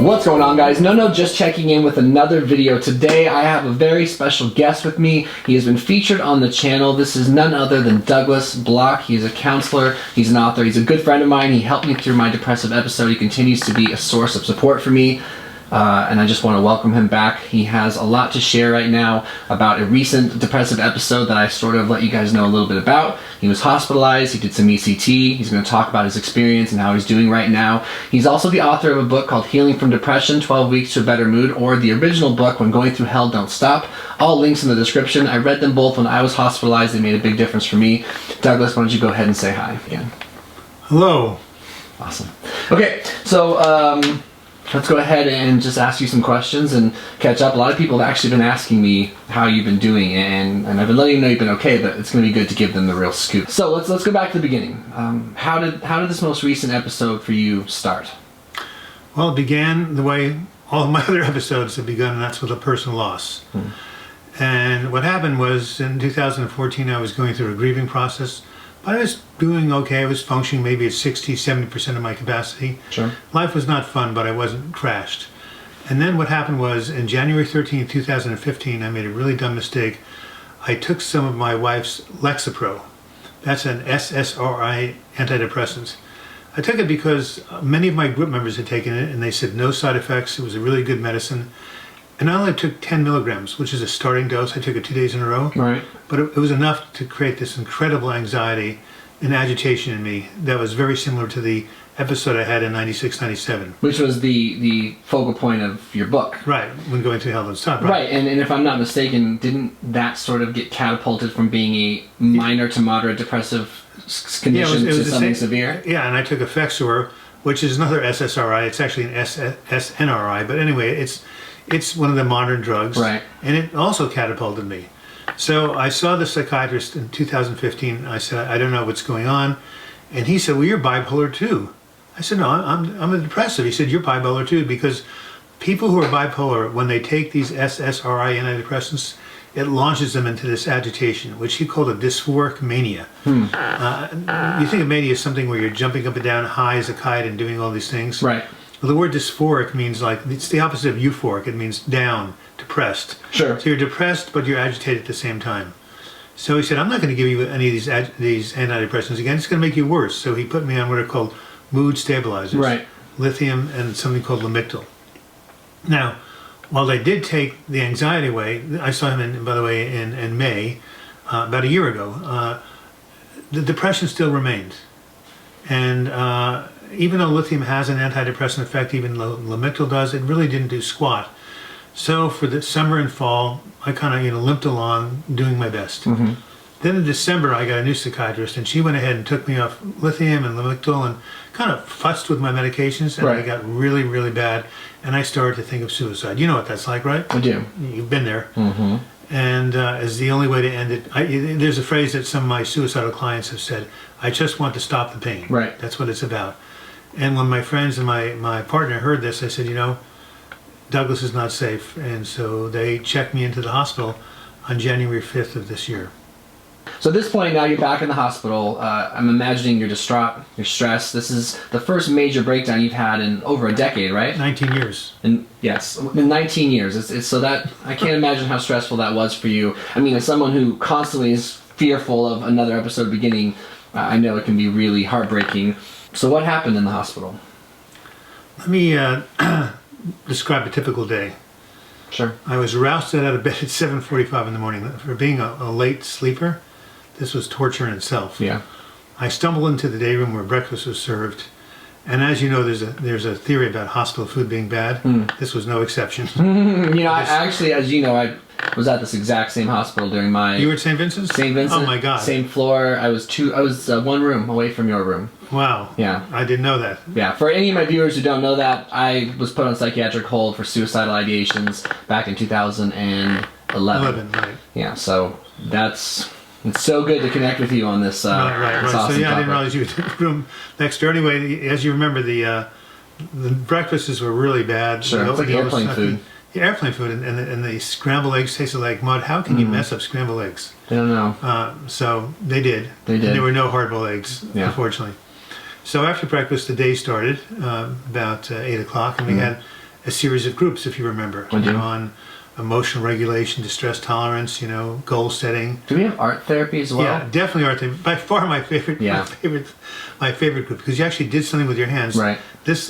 What's going on, guys? No, just checking in with another video. Today I have a very special guest with me. He has been featured on the channel. This is none other than Douglas Block. He's a counselor, he's an author, he's a good friend of mine. He helped me through my depressive episode. He continues to be a source of support for me. And I just want to welcome him back. He has a lot to share right now about a recent depressive episode that I sort of let you guys know a little bit about. He was hospitalized, he did some ECT, he's going to talk about his experience and how he's doing right now. He's also the author of a book called Healing from Depression, 12 Weeks to a Better Mood, or the original book, When Going Through Hell, Don't Stop. All links in the description. I read them both when I was hospitalized. They made a big difference for me. Douglas, why don't you go ahead and say hi again. Hello. Awesome. Okay, so let's go ahead and just ask you some questions and catch up. A lot of people have actually been asking me how you've been doing, and I've been letting them know you've been okay, but it's going to be good to give them the real scoop. So let's go back to the beginning. How did this most recent episode for you start? Well, it began the way all of my other episodes have begun, and that's with a personal loss. And what happened was, in 2014, I was going through a grieving process, but I was doing okay. I was functioning maybe at 60-70% of my capacity. Sure. Life was not fun, but I wasn't crashed. And then what happened was, in January 13, 2015, I made a really dumb mistake. I took some of my wife's Lexapro. That's an SSRI antidepressant. I took it because many of my group members had taken it, and they said no side effects. It was a really good medicine. And I only took 10 milligrams, which is a starting dose. I took it 2 days in a row. Right. But it was enough to create this incredible anxiety and agitation in me that was very similar to the episode I had in 96, 97. Which was the focal point of your book. Right, When Going Through Hell, Don't Stop. Right, and if I'm not mistaken, didn't that sort of get catapulted from being a minor to moderate depressive condition to something severe? Yeah, and I took Effexor, which is another SSRI. It's actually an SNRI, but anyway, it's one of the modern drugs. Right. And it also catapulted me. So I saw the psychiatrist in 2015. I said, I don't know what's going on. And he said, well, you're bipolar too. I said, no, I'm a depressive. He said, you're bipolar too, because people who are bipolar, when they take these SSRI antidepressants, it launches them into this agitation, which he called a Dysphoric Mania. You think of mania as something where you're jumping up and down high as a kite and doing all these things. Right. Well, the word dysphoric means it's the opposite of euphoric. It means down, depressed. Sure. So you're depressed, but you're agitated at the same time. So he said, I'm not going to give you any of these antidepressants again. It's going to make you worse. So he put me on what are called mood stabilizers. Right. Lithium and something called Lamictal. Now, while they did take the anxiety away, I saw him, by the way, in May, about a year ago. The depression still remained. And even though lithium has an antidepressant effect, even Lamictal does, it really didn't do squat. So for the summer and fall, I kind of limped along, doing my best. Then in December, I got a new psychiatrist, and she went ahead and took me off lithium and Lamictal and kind of fussed with my medications, and I got really, really bad, and I started to think of suicide. You know what that's like, right? I do. You've been there. And as the only way to end it, there's a phrase that some of my suicidal clients have said, I just want to stop the pain. Right. That's what it's about. And when my friends and my partner heard this, I said, Douglas is not safe. And so they checked me into the hospital on January 5th of this year. So at this point, now you're back in the hospital. I'm imagining you're distraught, you're stressed. This is the first major breakdown you've had in over a decade, right? 19 years. And yes, in 19 years. It's so that I can't imagine how stressful that was for you. I mean, as someone who constantly is fearful of another episode beginning, I know it can be really heartbreaking. So what happened in the hospital? Let me describe a typical day. Sure. I was roused out of bed at 7:45 in the morning. For being a late sleeper, this was torture in itself. Yeah. I stumbled into the day room where breakfast was served. And as you know, there's a theory about hospital food being bad. This was no exception. I actually, as you know, I was at this exact same hospital during my... You were at St. Vincent's? St. Vincent. Oh my God. Same floor. I was one room away from your room. Wow. Yeah. I didn't know that. Yeah. For any of my viewers who don't know that, I was put on psychiatric hold for suicidal ideations back in 2011. 11, right. Yeah. So it's so good to connect with you on this. This right. Awesome so yeah, topic. I didn't realize you were in the room next door. Anyway, as you remember, the breakfasts were really bad. Sure. It's like airplane food. Yeah, airplane food, and the scrambled eggs tasted like mud. How can you mess up scrambled eggs? I don't know. So they did. They did. And there were no hard-boiled eggs, unfortunately. So after breakfast, the day started about 8 o'clock, and we had a series of groups, if you remember, on emotional regulation, distress tolerance, goal setting. Do we have art therapy as well? Yeah, definitely art therapy. By far my favorite. Yeah. My favorite group, because you actually did something with your hands. Right. This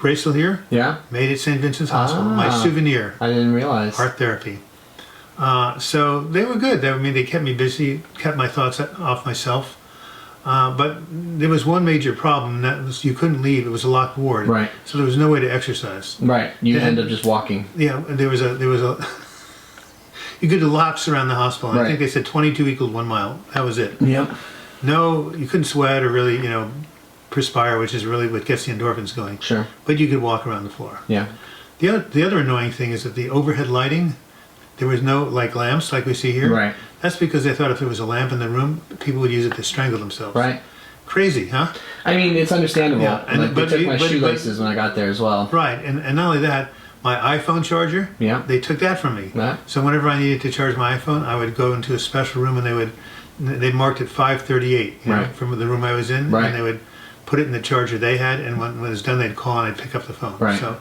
bracelet here. Yeah. Made at St. Vincent's Hospital. My souvenir. I didn't realize. Art therapy. So they were good. They kept me busy, kept my thoughts off myself. But there was one major problem, and that was you couldn't leave. It was a locked ward. Right. So there was no way to exercise. Right. You end up just walking. Yeah. There was a. You could lapse around the hospital. And I think they said 22 equals 1 mile. That was it. Yep. No, you couldn't sweat or really, perspire, which is really what gets the endorphins going. Sure. But you could walk around the floor. Yeah. The other annoying thing is that the overhead lighting, there was no lamps like we see here. Right. That's because they thought if there was a lamp in the room, people would use it to strangle themselves. Right. Crazy, huh? I mean, it's understandable. Yeah, They took my shoelaces when I got there as well. Right, and not only that, my iPhone charger, they took that from me. Right. So whenever I needed to charge my iPhone, I would go into a special room, and they marked it 538 from the room I was in, and they would put it in the charger they had, and when it was done, they'd call and I'd pick up the phone. Right. So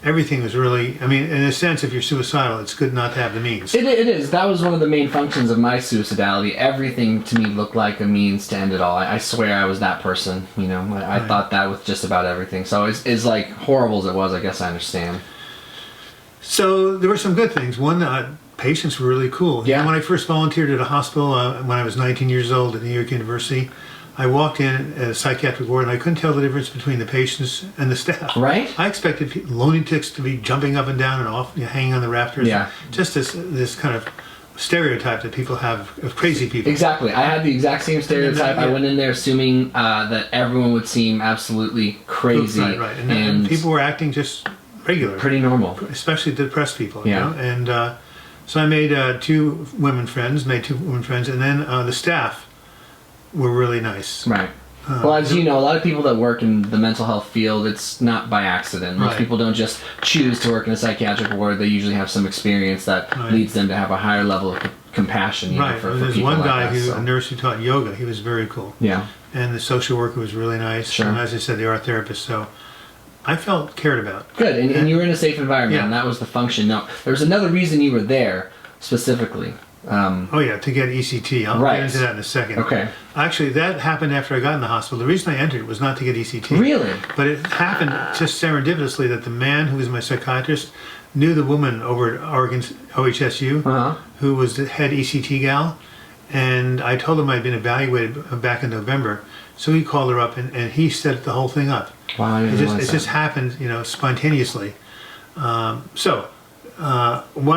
everything was really, in a sense, if you're suicidal, it's good not to have the means. It is. That was one of the main functions of my suicidality. Everything to me looked like a means to end it all. I swear I was that person. I thought that with just about everything. So it's like horrible as it was, I guess I understand. So there were some good things. One, patients were really cool. Yeah. When I first volunteered at a hospital when I was 19 years old at New York University, I walked in at a psychiatric ward and I couldn't tell the difference between the patients and the staff. Right. I expected lunatics to be jumping up and down and off, hanging on the rafters. Yeah. Just this kind of stereotype that people have of crazy people. Exactly. I had the exact same stereotype. I went in there assuming that everyone would seem absolutely crazy. Right. And people were acting just regular. Pretty normal. Especially depressed people. Yeah. And so I made two women friends, and then the staff were really nice. Right. Well, as you know, a lot of people that work in the mental health field, it's not by accident. Most people don't just choose to work in a psychiatric ward. They usually have some experience that leads them to have a higher level of compassion. For There's people one like guy, us, a nurse who taught yoga. He was very cool. Yeah. And the social worker was really nice. Sure. And as I said, the art therapist. So I felt cared about. Good. And you were in a safe environment, and that was the function. Now, there was another reason you were there, specifically. To get ECT. I'll get into that in a second. Okay. Actually, that happened after I got in the hospital. The reason I entered was not to get ECT. Really? But it happened just serendipitously that the man who was my psychiatrist knew the woman over at Oregon's OHSU who was the head ECT gal. And I told him I'd been evaluated back in November. So he called her up and he set the whole thing up. Wow, it just happened, spontaneously. One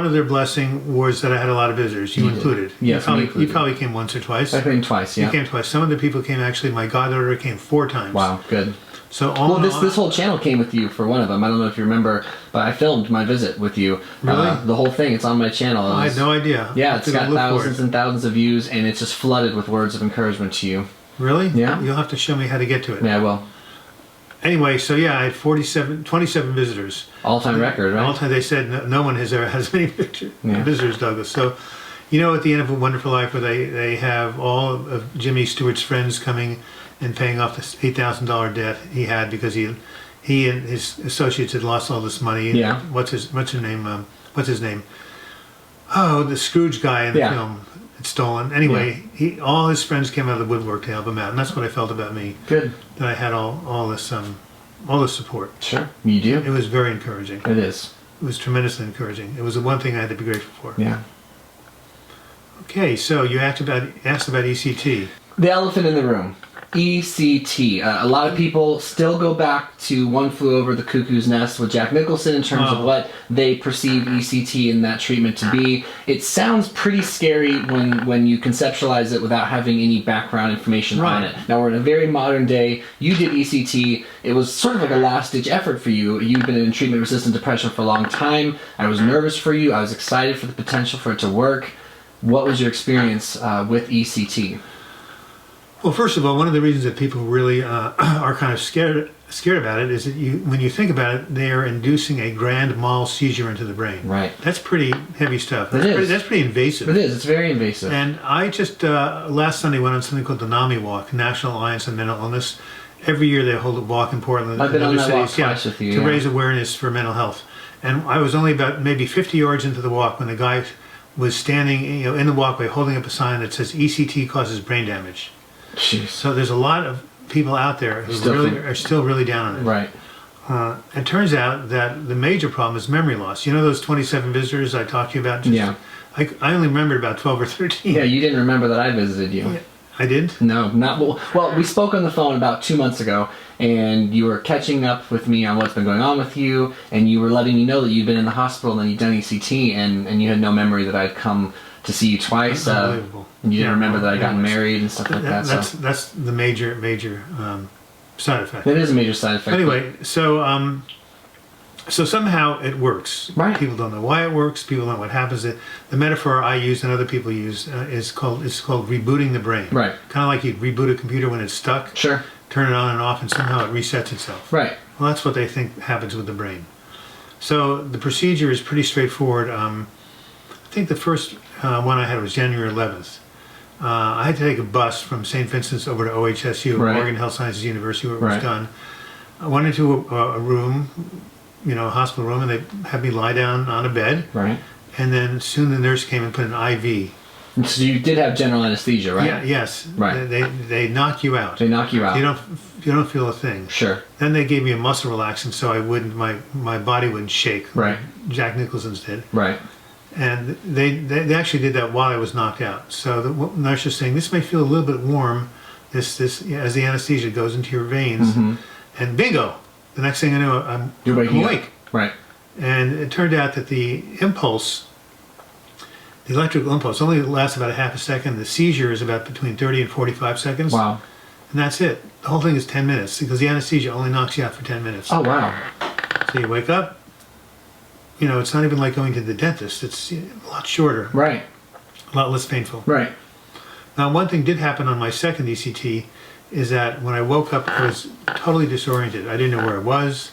of their blessing was that I had a lot of visitors, you included. Yes, you probably came once or twice. I came twice, yeah. You came twice. Some of the people came, actually, my goddaughter came 4 times. Wow, good. So this whole channel came with you for one of them. I don't know if you remember, but I filmed my visit with you. Really? The whole thing, it's on my channel. I had no idea. Yeah, it's got thousands and thousands of views, and it's just flooded with words of encouragement to you. Really? Yeah. You'll have to show me how to get to it. Yeah, I will. Anyway, so yeah, I had 27 visitors. All-time record, right? All-time. They said no one has ever has any visitors, Douglas. So, at the end of A Wonderful Life, where they have all of Jimmy Stewart's friends coming and paying off this $8,000 debt he had because he and his associates had lost all this money. Yeah. What's his name? Oh, the Scrooge guy in the film. Stolen. Anyway, all his friends came out of the woodwork to help him out, and that's what I felt about me. Good. That I had all this support. Sure, you do. It was very encouraging. It is. It was tremendously encouraging. It was the one thing I had to be grateful for. Yeah. Okay, so you asked about ECT. The elephant in the room. ECT. A lot of people still go back to One Flew Over the Cuckoo's Nest with Jack Nicholson in terms of what they perceive ECT and that treatment to be. It sounds pretty scary when you conceptualize it without having any background information on it. Now, we're in a very modern day. You did ECT. It was sort of like a last-ditch effort for you. You've been in treatment-resistant depression for a long time. I was nervous for you. I was excited for the potential for it to work. What was your experience with ECT? Well, first of all, one of the reasons that people really are kind of scared about it is that when you think about it, they are inducing a grand mal seizure into the brain. Right. That's pretty heavy stuff. That's pretty invasive. It is. It's very invasive. And I just last Sunday went on something called the NAMI Walk, National Alliance on Mental Illness. Every year they hold a walk in Portland. I've been on that walk cities, twice with you. To raise awareness for mental health. And I was only about maybe 50 yards into the walk when the guy was standing, in the walkway holding up a sign that says ECT causes brain damage. Jeez. So there's a lot of people out there who are still really down on it. Right. It turns out that the major problem is memory loss. You know those 27 visitors I talked to you about? Yeah. I only remembered about 12 or 13. Yeah, you didn't remember that I visited you. Yeah, I did? No, not well. We spoke on the phone about 2 months ago, and you were catching up with me on what's been going on with you, and you were letting me know that you'd been in the hospital and then you'd done ECT, and you had no memory that I'd come to see you twice. Unbelievable. And you didn't remember that I'd gotten married and stuff like that. That's the major side effect. That is a major side effect. Anyway, so somehow it works. Right. People don't know why it works. People don't know what happens. The metaphor I use and other people use is called rebooting the brain. Right. Kind of like you'd reboot a computer when it's stuck. Sure. Turn it on and off, and somehow it resets itself. Right. Well, that's what they think happens with the brain. So the procedure is pretty straightforward. I think the first one I had was January 11th. I had to take a bus from St. Vincent's over to OHSU, Right. Oregon Health Sciences University, where it was Right. done. I went into a room, a hospital room, and they had me lie down on a bed. Right. And then soon the nurse came and put an IV. So you did have general anesthesia, right? Yeah. Yes. Right. They knock you out. They knock you out. You don't feel a thing. Sure. Then they gave me a muscle relaxant so my body wouldn't shake. Right. Like Jack Nicholson's did. Right. And they actually did that while I was knocked out. So the nurse was saying, this may feel a little bit warm, this as the anesthesia goes into your veins. Mm-hmm. And bingo! The next thing I know, I'm awake. Right. And it turned out that the electrical impulse only lasts about a half a second. The seizure is about between 30 and 45 seconds. Wow. And that's it. The whole thing is 10 minutes because the anesthesia only knocks you out for 10 minutes. Oh, wow. So you wake up. It's not even like going to the dentist. It's a lot shorter. Right. A lot less painful. Right. Now, one thing did happen on my second ECT is that when I woke up, I was totally disoriented. I didn't know where I was,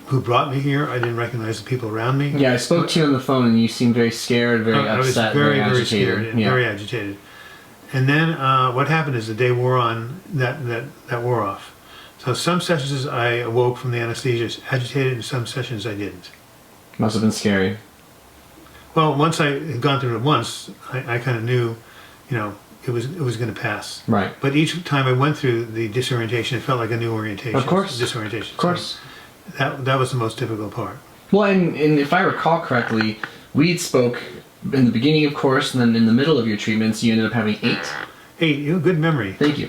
who brought me here. I didn't recognize the people around me. Yeah, I spoke to you on the phone, and you seemed very scared, very upset, I was very agitated. scared and very agitated. And then what happened is the day wore on, that wore off. So some sessions I awoke from the anesthesia agitated, and some sessions I didn't. Must have been scary. Well, once I had gone through it once, I kind of knew, it was going to pass. Right. But each time I went through the disorientation, it felt like a new orientation. Of course. Disorientation. Of course. So that was the most difficult part. Well, and if I recall correctly, we spoke in the beginning, of course, and then in the middle of your treatments, you ended up having 8. 8, good memory. Thank you.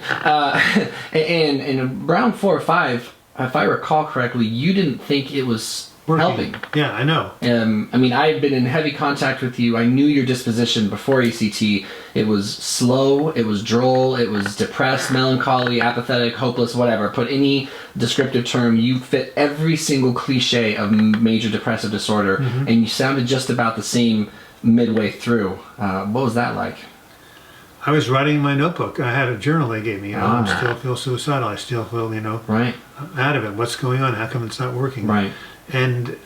And around 4 or 5, if I recall correctly, you didn't think it was helping. Yeah, I know. I had been in heavy contact with you. I knew your disposition before ECT. It was slow, it was droll, it was depressed, melancholy, apathetic, hopeless, whatever. Put any descriptive term, you fit every single cliche of major depressive disorder, and you sounded just about the same midway through. What was that like? I was writing in my notebook. I had a journal they gave me. I still feel suicidal. I still feel, right. out of it. What's going on? How come it's not working? Right. And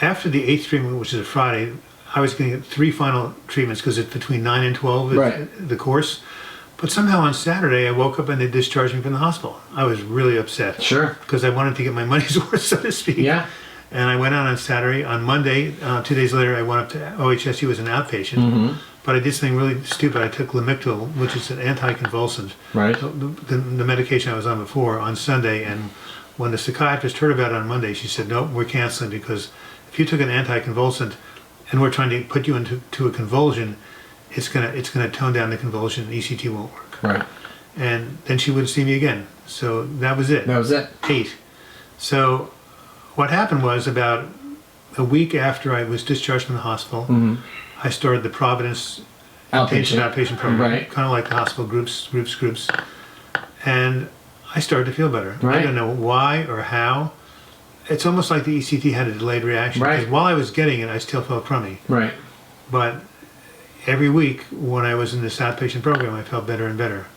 after the 8th treatment, which is a Friday, I was going to get 3 final treatments because it's between 9 and 12, right. the course. But somehow on Saturday, I woke up and they discharged me from the hospital. I was really upset. Sure. Because I wanted to get my money's worth, so to speak. Yeah. And I went out on Saturday. On Monday, 2 days later, I went up to OHSU as an outpatient. But I did something really stupid. I took Lamictal, which is an anticonvulsant. Right. The medication I was on before, on Sunday. And when the psychiatrist heard about it on Monday, she said, no, we're canceling because if you took an anticonvulsant and we're trying to put you into a convulsion, it's gonna tone down the convulsion. ECT won't work. Right. And then she wouldn't see me again. So that was it. That was it. 8. So what happened was about a week after I was discharged from the hospital, I started the Providence outpatient program, right. Kind of like the hospital groups, and I started to feel better. Right. I don't know why or how. It's almost like the ECT had a delayed reaction. Right. Because while I was getting it, I still felt crummy. Right. But every week when I was in this outpatient program, I felt better and better.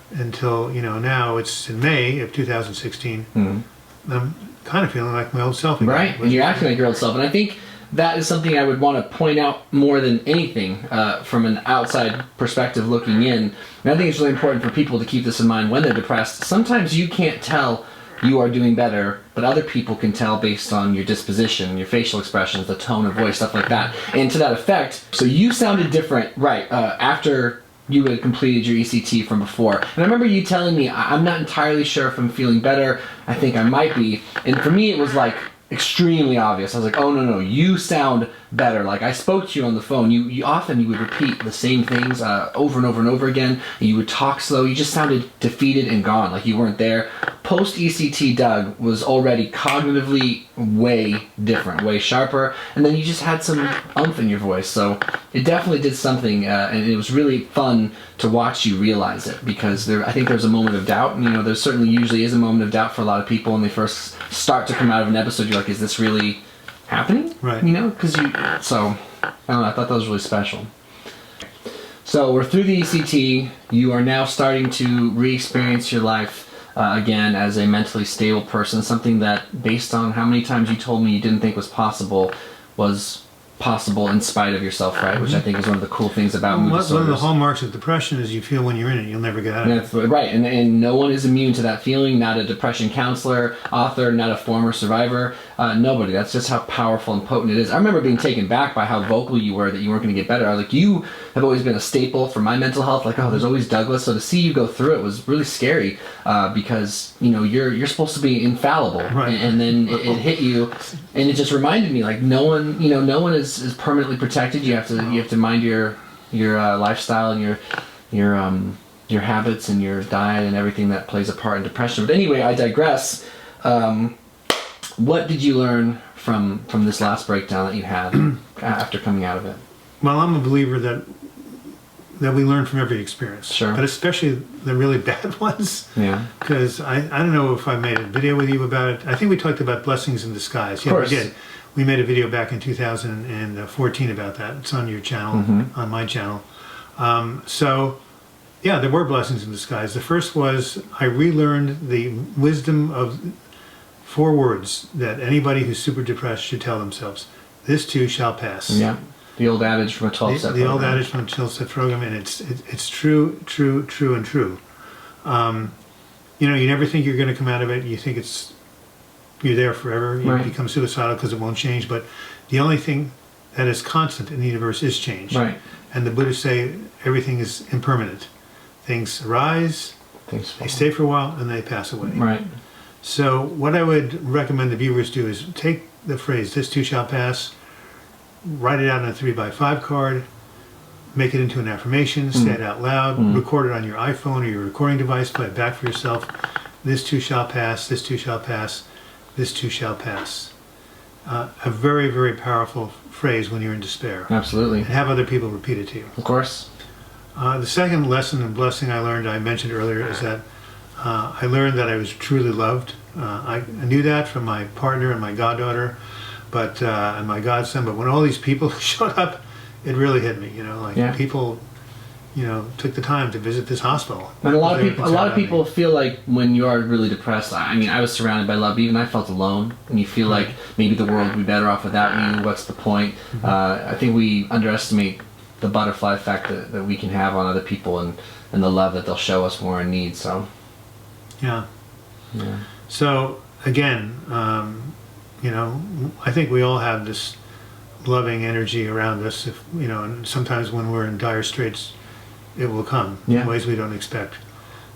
Until, now it's in May of 2016. I'm kind of feeling like my old self again. Right. And you're acting like your old self. And I think that is something I would want to point out more than anything from an outside perspective looking in. And I think it's really important for people to keep this in mind when they're depressed. Sometimes you can't tell you are doing better, but other people can tell based on your disposition, your facial expressions, the tone of voice, stuff like that. And to that effect, so you sounded different, right, after you had completed your ECT from before. And I remember you telling me, I'm not entirely sure if I'm feeling better, I think I might be. And for me, it was like extremely obvious. I was like, oh no, you sound better. Like, I spoke to you on the phone, you often you would repeat the same things over and over and over again. You would talk slow, you just sounded defeated and gone, like you weren't there. Post ECT Doug was already cognitively way different, way sharper, and then you just had some umph in your voice, so it definitely did something, and it was really fun to watch you realize it, because I think there's a moment of doubt, and there certainly usually is a moment of doubt for a lot of people when they first start to come out of an episode. You're like, is this really happening? Right. Because so I don't know, I thought that was really special. So we're through the ECT. You are now starting to re-experience your life again as a mentally stable person, something that, based on how many times you told me you didn't think was possible in spite of yourself, right? Which I think is one of the cool things about mood disorders. One of the hallmarks of depression is you feel when you're in it, you'll never get out of it. Right, and no one is immune to that feeling, not a depression counselor, author, not a former survivor, nobody. That's just how powerful and potent it is. I remember being taken back by how vocal you were that you weren't going to get better. I was like, you have always been a staple for my mental health, like, oh, there's always Douglas. So to see you go through it was really scary, because you're supposed to be infallible, right. and then it hit you, and it just reminded me, like, no one is permanently protected. You have to mind your lifestyle and your habits and your diet and everything that plays a part in depression. But anyway, I digress. What did you learn from this last breakdown that you had after coming out of it? Well, I'm a believer that we learn from every experience, sure, but especially the really bad ones. Yeah. Because I don't know if I made a video with you about it. I think we talked about blessings in disguise. Yeah, we did. We made a video back in 2014 about that. It's on your channel, on my channel. So, yeah, there were blessings in disguise. The first was I relearned the wisdom of 4 words that anybody who's super depressed should tell themselves. This too shall pass. Yeah. The old adage from a 12-step program. The old adage from a 12-step program, and it's true, and true. You never think you're going to come out of it. You think you're there forever. You become suicidal because it won't change. But the only thing that is constant in the universe is change. Right. And the Buddhists say everything is impermanent. Things arise, they stay for a while, and they pass away. Right. So what I would recommend the viewers do is take the phrase, this too shall pass, write it out on a 3x5 card, make it into an affirmation, say it out loud, record it on your iPhone or your recording device, play it back for yourself. This too shall pass, this too shall pass, this too shall pass. A very, very powerful phrase when you're in despair. Absolutely. And have other people repeat it to you. Of course. The second lesson and blessing I learned, I mentioned earlier, is that I learned that I was truly loved. I knew that from my partner and my goddaughter, and my godson. But when all these people showed up, it really hit me. People, took the time to visit this hospital. And a lot of people feel like when you are really depressed. I mean, I was surrounded by love. Even I felt alone, and you feel like maybe the world would be better off without you. What's the point? I think we underestimate the butterfly effect that we can have on other people, and the love that they'll show us when we're in need. So. Yeah. So again, I think we all have this loving energy around us. And sometimes when we're in dire straits, it will come in ways we don't expect.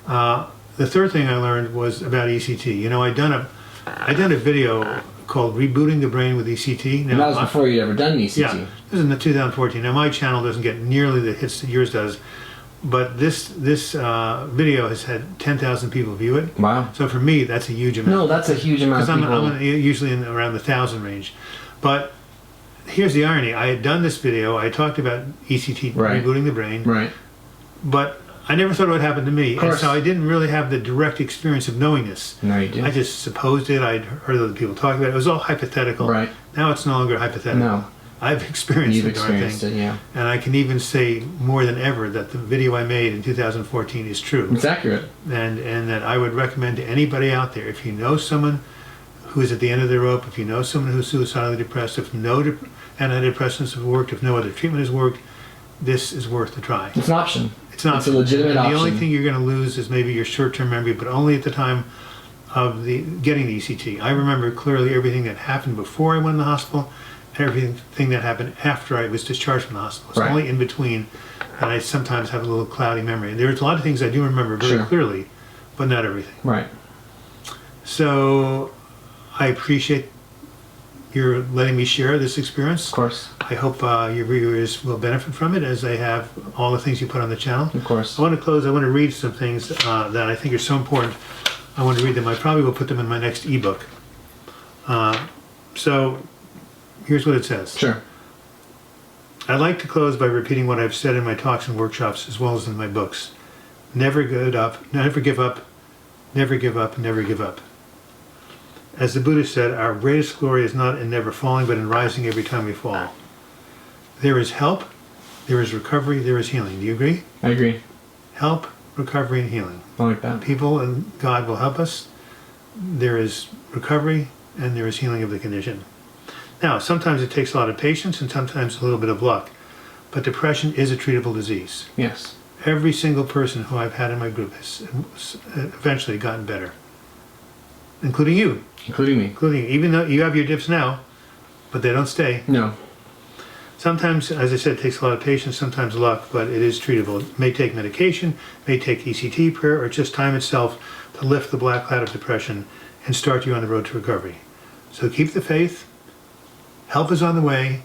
The third thing I learned was about ECT. I'd done a video called "Rebooting the Brain with ECT." Now, and that was before you'd ever done ECT. Yeah, this is in 2014. Now my channel doesn't get nearly the hits that yours does. But this video has had 10,000 people view it. Wow. So for me, that's a huge amount. No, that's a huge amount of people. Because I'm usually in around the 1,000 range. But here's the irony. I had done this video. I talked about ECT, rebooting the brain. Right. But I never thought it would happen to me. Of course. And so I didn't really have the direct experience of knowing this. No, you didn't. I just supposed it. I'd heard other people talk about it. It was all hypothetical. Right. Now it's no longer hypothetical. No. I've experienced the darn thing. Yeah. And I can even say more than ever that the video I made in 2014 is true. It's accurate. And that I would recommend to anybody out there, if you know someone who's at the end of their rope, if you know someone who's suicidally depressed, if no antidepressants have worked, if no other treatment has worked, this is worth the try. It's an option. It's an option. It's a legitimate option. The only thing you're going to lose is maybe your short-term memory, but only at the time of getting the ECT. I remember clearly everything that happened before I went in the hospital and everything that happened after I was discharged from the hospital. It's only in between that I sometimes have a little cloudy memory. There's a lot of things I do remember very clearly, but not everything. Right. So I appreciate your letting me share this experience. Of course. I hope your viewers will benefit from it as they have all the things you put on the channel. Of course. I want to close. I want to read some things that I think are so important. I want to read them. I probably will put them in my next ebook. So here's what it says. Sure. I'd like to close by repeating what I've said in my talks and workshops as well as in my books. Never give up, never give up, never give up, never give up. As the Buddha said, our greatest glory is not in never falling, but in rising every time we fall. There is help, there is recovery, there is healing. Do you agree? I agree. Help, recovery, and healing. I like that. People and God will help us. There is recovery, and there is healing of the condition. Now, sometimes it takes a lot of patience and sometimes a little bit of luck, but depression is a treatable disease. Yes. Every single person who I've had in my group has eventually gotten better, including you. Including me. Including you. Even though you have your dips now, but they don't stay. No. Sometimes, as I said, it takes a lot of patience, sometimes luck, but it is treatable. It may take medication, may take ECT prayer, or just time itself to lift the black cloud of depression and start you on the road to recovery. So keep the faith. Help is on the way,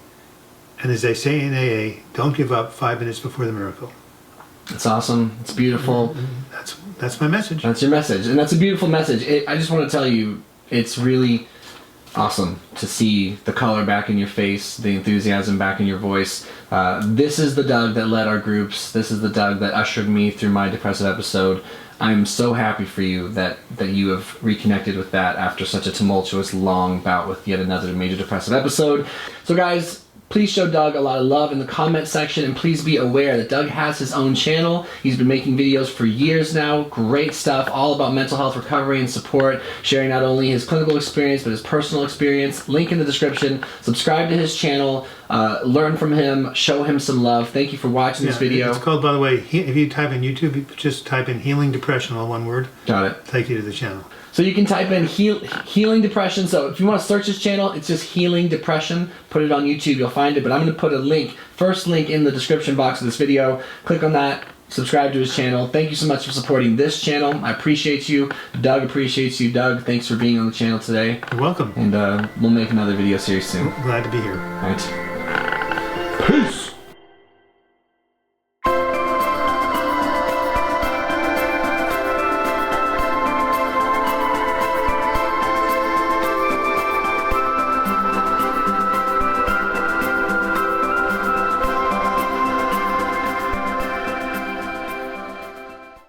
and as they say in AA, don't give up 5 minutes before the miracle. It's awesome. It's beautiful. That's my message. That's your message, and that's a beautiful message. I just want to tell you, it's really awesome to see the color back in your face, the enthusiasm back in your voice. This is the Doug that led our groups. This is the Doug that ushered me through my depressive episode. I'm so happy for you that you have reconnected with that after such a tumultuous, long bout with yet another major depressive episode. So guys, please show Doug a lot of love in the comment section, and please be aware that Doug has his own channel. He's been making videos for years now. Great stuff, all about mental health recovery and support, sharing not only his clinical experience, but his personal experience. Link in the description. Subscribe to his channel. Learn from him. Show him some love. Thank you for watching this video. It's called, by the way, if you type in YouTube, you just type in Healing Depression, all one word. Got it. Take you to the channel. So you can type in Healing Depression. So if you want to search his channel, it's just Healing Depression. Put it on YouTube, you'll find it. But I'm going to put a link, first link in the description box of this video. Click on that, subscribe to his channel. Thank you so much for supporting this channel. I appreciate you. Doug appreciates you. Doug, thanks for being on the channel today. You're welcome. And we'll make another video series soon. Glad to be here. All right. Peace.